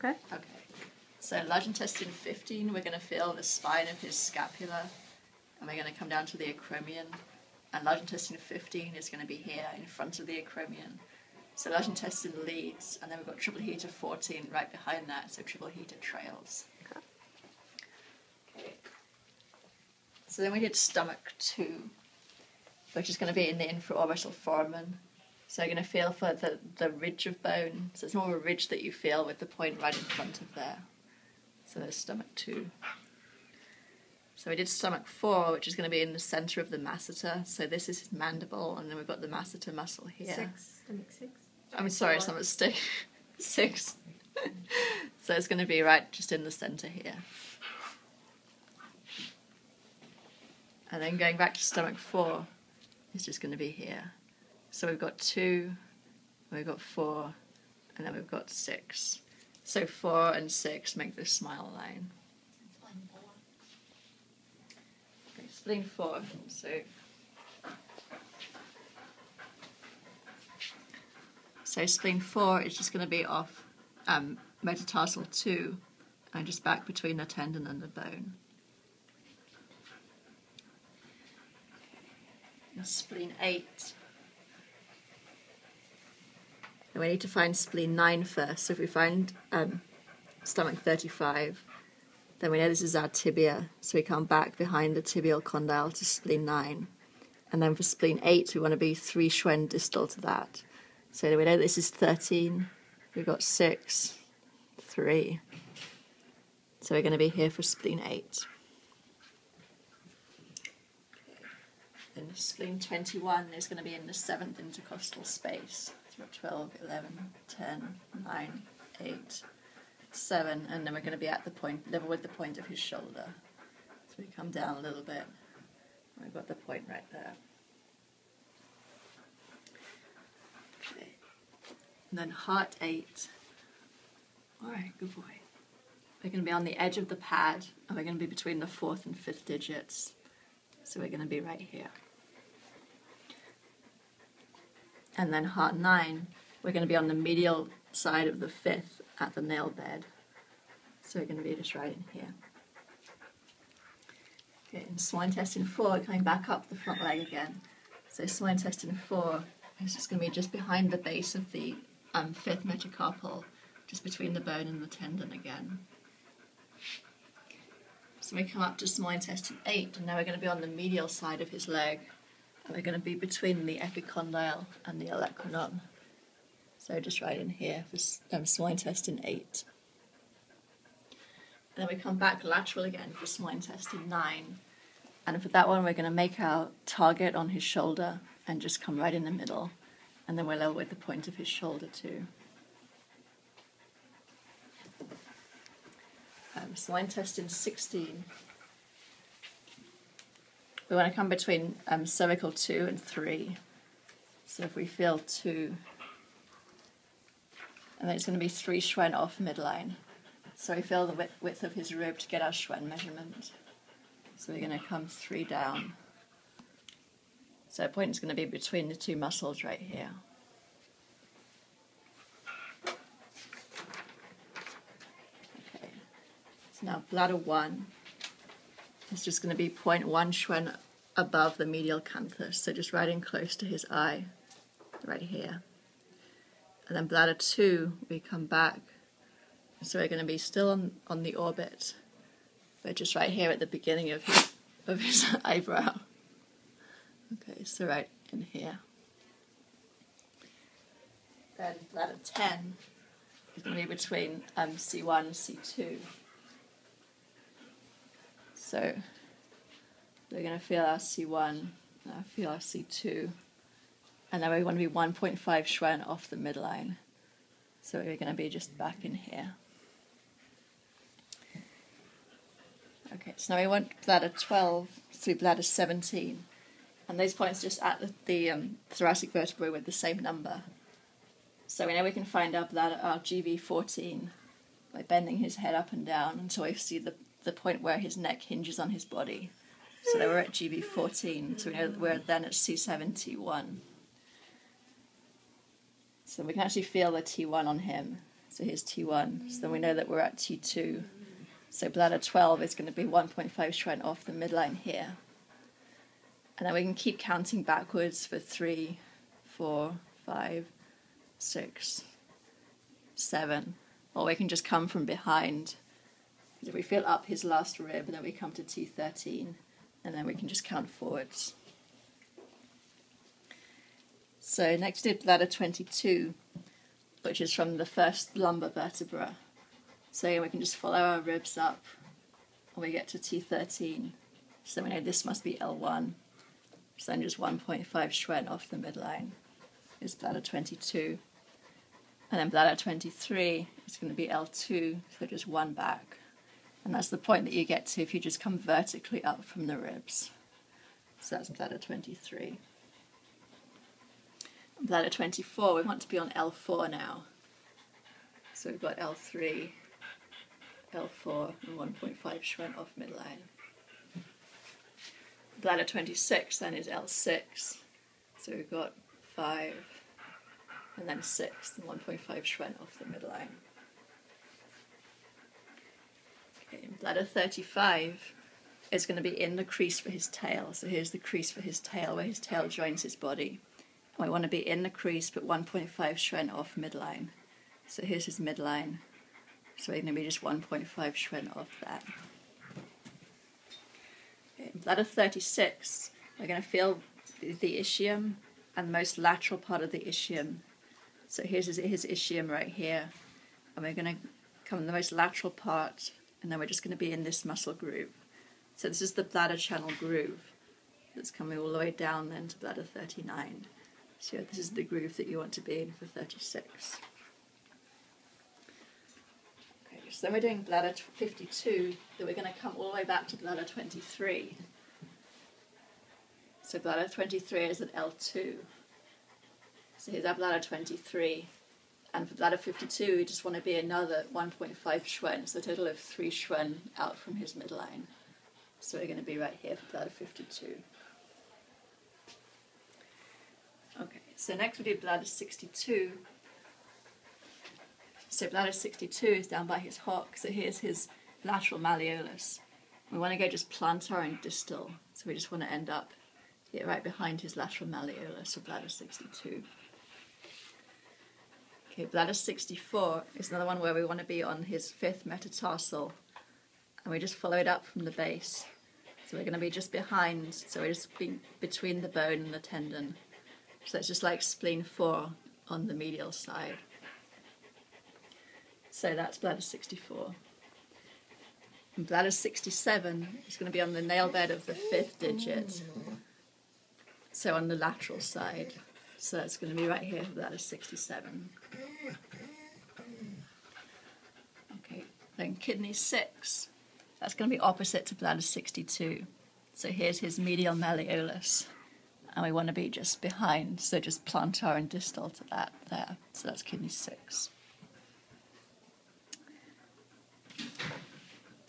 Okay. Okay. So large intestine 15, we're going to feel the spine of his scapula, and we're going to come down to the acromion. And large intestine 15 is going to be here in front of the acromion. So large intestine leads, and then we've got triple heater 14 right behind that, so triple heater trails. Okay. So then we did stomach 2, which is going to be in the infraorbital foramen. So you're going to feel for the ridge of bone. So it's more of a ridge that you feel with the point right in front of there. So there's stomach 2. So we did stomach 4, which is going to be in the centre of the masseter. So this is his mandible, and then we've got the masseter muscle here. Stomach 6. I'm sorry, stomach 6. So it's going to be right just in the centre here. And then going back to stomach 4, it's just going to be here. So we've got 2, we've got 4, and then we've got 6. So 4 and 6 make this smile line. Okay, spleen 4. So spleen 4 is just going to be off metatarsal 2 and just back between the tendon and the bone. And spleen 8. And we need to find spleen 9 first. So if we find stomach 35, then we know this is our tibia. So we come back behind the tibial condyle to spleen 9. And then for spleen 8, we want to be 3 Schwen distal to that. So we know this is 13. We've got 6, 3. So we're going to be here for spleen 8. Then spleen 21 is going to be in the 7th intercostal space. 12, 11, 10, 9, 8, 7, and then we're going to be at the point, level with the point of his shoulder. So we come down a little bit. We've got the point right there. Okay. And then heart 8. All right, good boy. We're going to be on the edge of the pad, and we're going to be between the 4th and 5th digits. So we're going to be right here. And then heart 9, we're going to be on the medial side of the 5th at the nail bed. So we're going to be just right in here. Okay, and small intestine 4, coming back up the front leg again. So small intestine 4 is just going to be just behind the base of the 5th metacarpal, just between the bone and the tendon again. So we come up to small intestine 8, and now we're going to be on the medial side of his leg. And we're going to be between the epicondyle and the olecranon. So just right in here for small intestine 8. And then we come back lateral again for small intestine 9. And for that one, we're going to make our target on his shoulder and just come right in the middle. And then we're level with the point of his shoulder too. Small intestine 16. We want to come between cervical 2 and 3. So if we feel 2, and then it's going to be 3 Schwen off midline. So we feel the width of his rib to get our Schwen measurement. So we're going to come 3 down. So our point is going to be between the 2 muscles right here. Okay. So now bladder 1. It's just going to be 0.1 Schwen above the medial canthus, so just right in close to his eye, right here. And then bladder 2, we come back, so we're going to be still on the orbit, but just right here at the beginning of his eyebrow. Okay, so right in here. Then bladder 10 is going to be between C1 and C2. So we're going to feel our C1, feel our C2, and then we want to be 1.5 Schwen off the midline. So we're going to be just back in here. Okay, so now we want bladder 12 through bladder 17, and those points just at the thoracic vertebrae with the same number. So we know we can find our bladder, our GV14, by bending his head up and down until we see the point where his neck hinges on his body. So they were at GV14, so we know that we're then at C7, T1. So we can actually feel the T1 on him. So here's T1. So then we know that we're at T2. So bladder 12 is going to be 1.5 Schwen off the midline here. And then we can keep counting backwards for 3, 4, 5, 6, 7. Or we can just come from behind. If we fill up his last rib, and then we come to T13, and then we can just count forwards. So next is bladder 22, which is from the first lumbar vertebra. So we can just follow our ribs up, and we get to T13. So we know this must be L1. So then just 1.5 Schwen off the midline is bladder 22. And then bladder 23 is going to be L2, so just one back. And that's the point that you get to if you just come vertically up from the ribs. So that's bladder 23. And bladder 24, we want to be on L4 now. So we've got L3, L4, and 1.5 Schwen off midline. Bladder 26 then is L6. So we've got 5, and then 6, and 1.5 Schwen off the midline. Okay, bladder 35 is going to be in the crease for his tail. So here's the crease for his tail, where his tail joins his body. And we want to be in the crease, but 1.5 Schwen off midline. So here's his midline. So we're going to be just 1.5 Schwen off that. Okay, bladder 36, we're going to feel the ischium and the most lateral part of the ischium. So here's his ischium right here. And we're going to come in the most lateral part, and then we're just going to be in this muscle groove. So this is the bladder channel groove that's coming all the way down then to bladder 39. So this is the groove that you want to be in for 36. Okay, so then we're doing bladder 52, that we're going to come all the way back to bladder 23. So bladder 23 is at L2. So here's our bladder 23. And for bladder 52, we just want to be another 1.5 Schwen, so a total of 3 Schwen out from his midline. So we're going to be right here for bladder 52. Okay, so next we do bladder 62. So bladder 62 is down by his hock, so here's his lateral malleolus. We want to go just plantar and distal, so we just want to end up here right behind his lateral malleolus of bladder 62. Okay, bladder 64 is another one where we want to be on his 5th metatarsal, and we just follow it up from the base. So we're going to be just behind, so we're just being between the bone and the tendon. So it's just like spleen 4 on the medial side. So that's bladder 64. And bladder 67 is going to be on the nail bed of the 5th digit, so on the lateral side. So that's going to be right here for bladder 67. Okay, then kidney 6. That's going to be opposite to bladder 62. So here's his medial malleolus. And we want to be just behind, so just plantar and distal to that there. So that's kidney 6.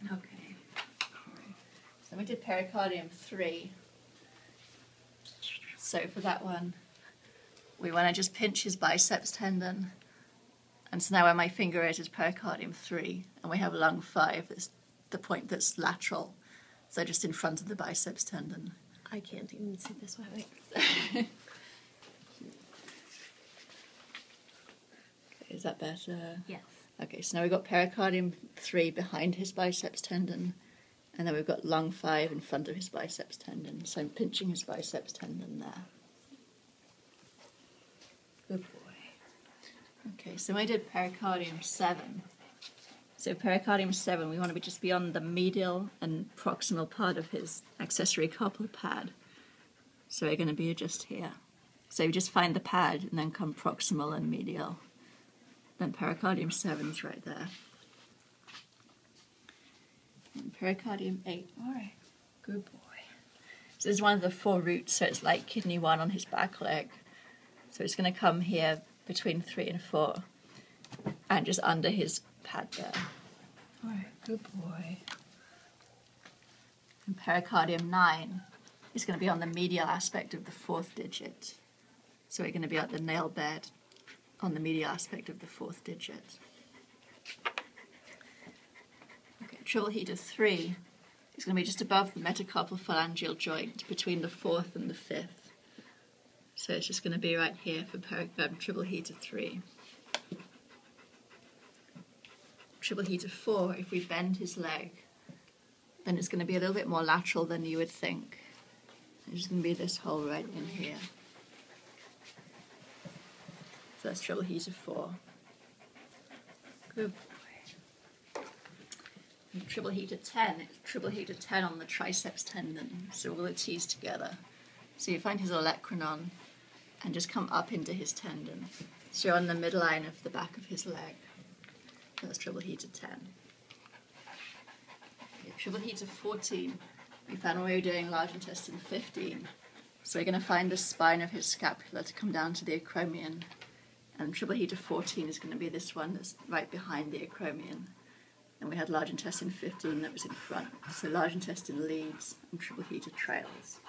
Okay. So we did pericardium 3. So for that one, we want to just pinch his biceps tendon. And so now where my finger is pericardium 3, and we have lung 5, that's the point that's lateral. So just in front of the biceps tendon. I can't even see this way. Okay, is that better? Yes. Okay, so now we've got pericardium 3 behind his biceps tendon, and then we've got lung 5 in front of his biceps tendon. So I'm pinching his biceps tendon there. Good boy. Okay, so I did pericardium 7. So pericardium 7, we want to be just beyond the medial and proximal part of his accessory carpal pad. So we're going to be just here. So we just find the pad and then come proximal and medial. Then pericardium 7 is right there. And pericardium 8, all right, good boy. So this is one of the 4 roots, so it's like kidney 1 on his back leg. So it's going to come here between 3 and 4 and just under his pad there. All right, good boy. And pericardium 9 is going to be on the medial aspect of the 4th digit. So we're going to be at the nail bed on the medial aspect of the 4th digit. Okay, triple heater 3 is going to be just above the metacarpal phalangeal joint between the 4th and the 5th. So it's just going to be right here for triple heater 3. Triple heater 4, if we bend his leg, then it's going to be a little bit more lateral than you would think. There's going to be this hole right in here. So that's triple heater 4. Good boy. And triple heater 10, it's triple heater 10 on the triceps tendon, so all the T's together. So you find his olecranon and just come up into his tendon. So you're on the midline of the back of his leg. That's triple heater 10. Okay, triple heater 14, we found when we were doing large intestine 15. So we're going to find the spine of his scapula to come down to the acromion. And triple heater 14 is going to be this one that's right behind the acromion. And we had large intestine 15 that was in front. So large intestine leads and triple heater trails.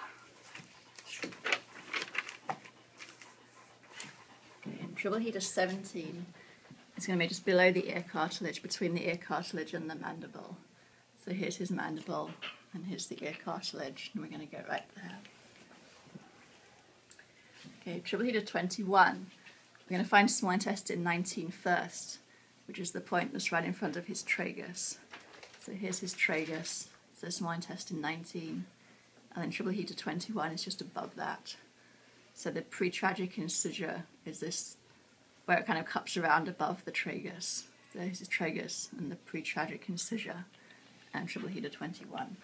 Okay, and triple heater 17 is going to be just below the ear cartilage, between the ear cartilage and the mandible. So here's his mandible, and here's the ear cartilage, and we're going to go right there. Okay, triple heater 21. We're going to find small intestine 19 first, which is the point that's right in front of his tragus. So here's his tragus, so small intestine 19, and then triple heater 21 is just above that. So the pretragic incisure is this, where it kind of cups around above the tragus. So here's his tragus and the pretragic incisure, and triple heater 21.